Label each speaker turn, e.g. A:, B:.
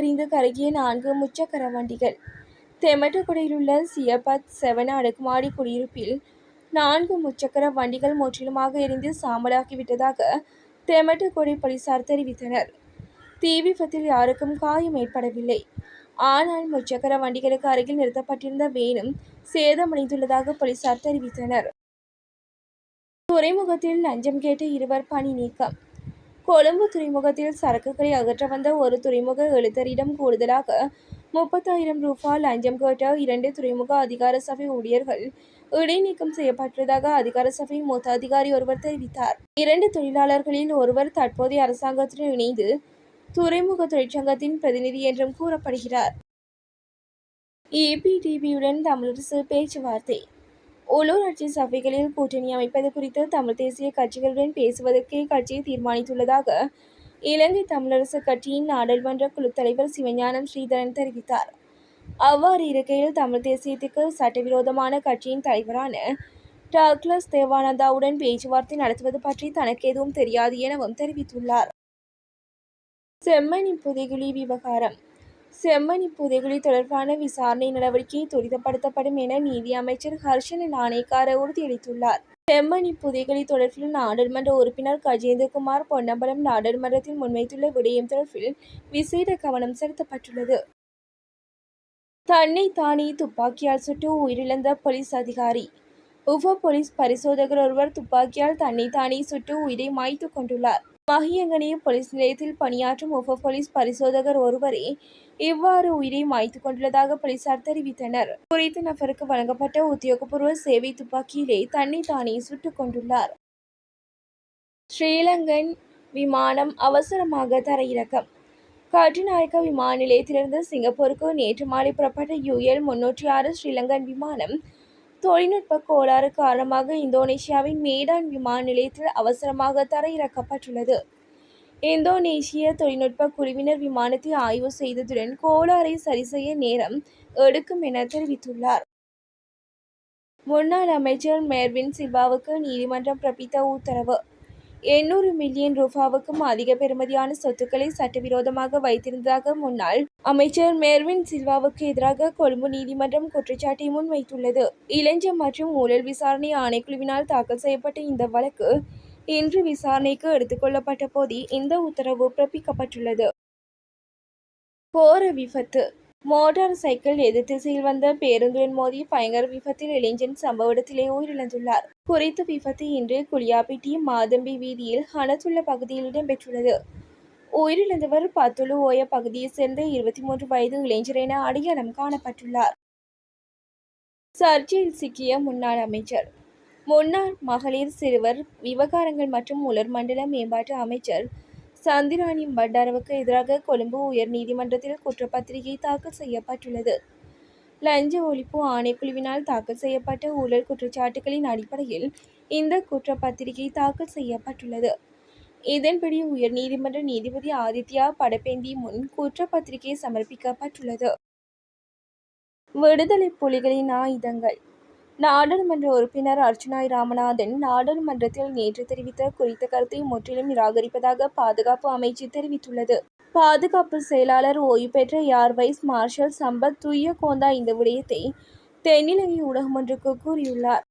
A: எரிந்து கருகிய 4 முச்சக்கர வண்டிகள். தெமட்டகுடியில் உள்ள சியபத் 7 அடுக்குமாடி குடியிருப்பில் 4 முச்சக்கர வண்டிகள் முற்றிலுமாக எரிந்து சாம்பலாகிவிட்டதாக தெமட்டகுடி போலீசார் தெரிவித்தனர். தீ விபத்தில் யாருக்கும் காயம் ஏற்படவில்லை. ஆனால் முச்சக்கர வண்டிகளுக்கு அருகில் நிறுத்தப்பட்டிருந்த வேனும் சேதமடைந்துள்ளதாக போலீசார் தெரிவித்தனர். துறைமுகத்தில் லஞ்சம் கேட்ட 2 பணி நீக்கம். கொழும்பு துறைமுகத்தில் சரக்குகளை அகற்ற வந்த ஒரு துறைமுக எழுத்தரிடம் கூடுதலாக 30,000 ரூபாய் லஞ்சம் கேட்ட 2 துறைமுக அதிகார சபை ஊழியர்கள் இடைநீக்கம் செய்யப்பட்டுள்ளதாக அதிகார சபை மூத்த அதிகாரி ஒருவர் தெரிவித்தார். 2 தொழிலாளர்களில் ஒருவர் தற்போதைய அரசாங்கத்துடன் இணைந்து துறைமுக தொழிற்சங்கத்தின் பிரதிநிதி என்றும் கூறப்படுகிறார். EPDBயுடன் தமிழரசு பேச்சுவார்த்தை. உள்ளூராட்சி சபைகளில் கூட்டணி அமைப்பது குறித்து தமிழ் தேசிய கட்சிகளுடன் பேசுவதற்கே கட்சி தீர்மானித்துள்ளதாக இலங்கை தமிழரசு கட்சியின் நாடாளுமன்ற குழு தலைவர் சிவஞானம் ஸ்ரீதரன் தெரிவித்தார். அவ்வாறு இருக்கையில் தமிழ் தேசியத்துக்கு சட்டவிரோதமான கட்சியின் தலைவரான டக்ளஸ் தேவானந்தாவுடன் பேச்சுவார்த்தை நடத்துவது பற்றி தனக்கு எதுவும் தெரியாது எனவும் தெரிவித்துள்ளார். செம்மணி புதைகுழி விவகாரம். செம்மணி புதைகுழி தொடர்பான விசாரணை நடவடிக்கை துரிதப்படுத்தப்படும் என நீதி அமைச்சர் ஹர்ஷன நாணயக்கார உறுதியளித்துள்ளார். செம்மணி புதைகுழி தொடர்பில் நாடாளுமன்ற உறுப்பினர் கஜேந்திரகுமார் பொன்னம்பலம் நாடாளுமன்றத்தில் முன்வைத்துள்ள விடயம் தொடர்பில் விசேட கவனம் செலுத்தப்பட்டுள்ளது. தன்னை தானே துப்பாக்கியால் சுட்டு உயிரிழந்த போலீஸ் அதிகாரி. உப போலீஸ் பரிசோதகர் ஒருவர் துப்பாக்கியால் தன்னை தானே சுட்டு உயிரை மாய்த்து கொண்டுள்ளார். மஹியங்கனே போலீஸ் நிலையத்தில் பணியாற்றும் உப போலீஸ் பரிசோதகர் ஒருவரே இவ்வாறு உயிரை மாய்த்து கொண்டுள்ளதாக போலீசார் தெரிவித்தனர். குறித்த நபருக்கு வழங்கப்பட்ட உத்தியோகபூர்வ சேவை துப்பாக்கியிலே தன்னை தானே சுட்டுக் கொண்டுள்ளார். ஸ்ரீலங்கன் விமானம் அவசரமாக தரையிறக்கம். கட்டுநாயக்க விமான நிலையத்திலிருந்து சிங்கப்பூருக்கு நேற்று மாலை புறப்பட்ட UL 306 ஸ்ரீலங்கன் விமானம் தொழில்நுட்ப கோளாறு காரணமாக இந்தோனேசியாவின் மேடான் விமான நிலையத்தில் அவசரமாக தரையிறக்கப்பட்டுள்ளது. இந்தோனேசிய தொழில்நுட்ப குழுவினர் விமானத்தை ஆய்வு செய்ததுடன் கோளாறை சரி செய்ய நேரம் எடுக்கும் என தெரிவித்துள்ளார். முன்னாள் அமைச்சர் மெர்வின் சில்வாவுக்கு நீதிமன்றம் பிறப்பித்த உத்தரவு. 800 மில்லியன் ரூபாவுக்கும் அதிக பெறுமதியான சொத்துக்களை சட்டவிரோதமாக வைத்திருந்ததாக முன்னாள் அமைச்சர் மெர்வின் சில்வாவுக்கு எதிராக கொழும்பு நீதிமன்றம் குற்றச்சாட்டை முன்வைத்துள்ளது. இளஞ்சம் மற்றும் ஊழல் விசாரணை ஆணைக்குழுவினால் தாக்கல் செய்யப்பட்ட இந்த வழக்கு இன்று விசாரணைக்கு எடுத்துக் கொள்ளப்பட்ட போதே இந்த உத்தரவு பிறப்பிக்கப்பட்டுள்ளது. கோர விபத்து. மோட்டார் சைக்கிள் எதிர் திசையில் வந்த பேருந்துடன் மோதி பயங்கர விபத்தில் இளைஞன் சம்பவ இடத்திலே உயிரிழந்துள்ளார். குறித்த விபத்து இன்று குளியாப்பிட்டி மாதம்பி வீதியில் ஹனத்துள்ள பகுதியில் இடம்பெற்றுள்ளது. உயிரிழந்தவர் பத்துலு ஓய பகுதியைச் சேர்ந்த 23 வயது இளைஞர் என அடையாளம் காணப்பட்டுள்ளார். சர்ச்சையில் சிக்கிய முன்னாள் அமைச்சர். முன்னாள் மகளிர் சிறுவர் விவகாரங்கள் மற்றும் உலர் மண்டல மேம்பாட்டு அமைச்சர் சந்திராணி பண்டாரவுக்கு எதிராக கொழும்பு உயர் நீதிமன்றத்தில் குற்றப்பத்திரிகை தாக்கல் செய்யப்பட்டுள்ளது. லஞ்ச ஒழிப்பு ஆணைக்குழுவினால் தாக்கல் செய்யப்பட்ட ஊழல் குற்றச்சாட்டுகளின் அடிப்படையில் இந்த குற்றப்பத்திரிகை தாக்கல் செய்யப்பட்டுள்ளது. இதன்படி உயர் நீதிமன்ற நீதிபதி ஆதித்யா படபேந்தி முன் குற்றப்பத்திரிகை சமர்ப்பிக்கப்பட்டுள்ளது. விடுதலை புலிகளின் ஆயுதங்கள். நாடாளுமன்ற உறுப்பினர் அர்ச்சுனாய் ராமநாதன் நாடாளுமன்றத்தில் நேற்று தெரிவித்த குறித்த கருத்தை முற்றிலும் நிராகரிப்பதாக பாதுகாப்பு அமைச்சு தெரிவித்துள்ளது. பாதுகாப்பு செயலாளர் ஓய்வு பெற்ற air vice marshal Sampath Thuyacontha இந்த விடயத்தை தென்னிலங்கை ஊடகம் ஒன்றுக்கு கூறியுள்ளார்.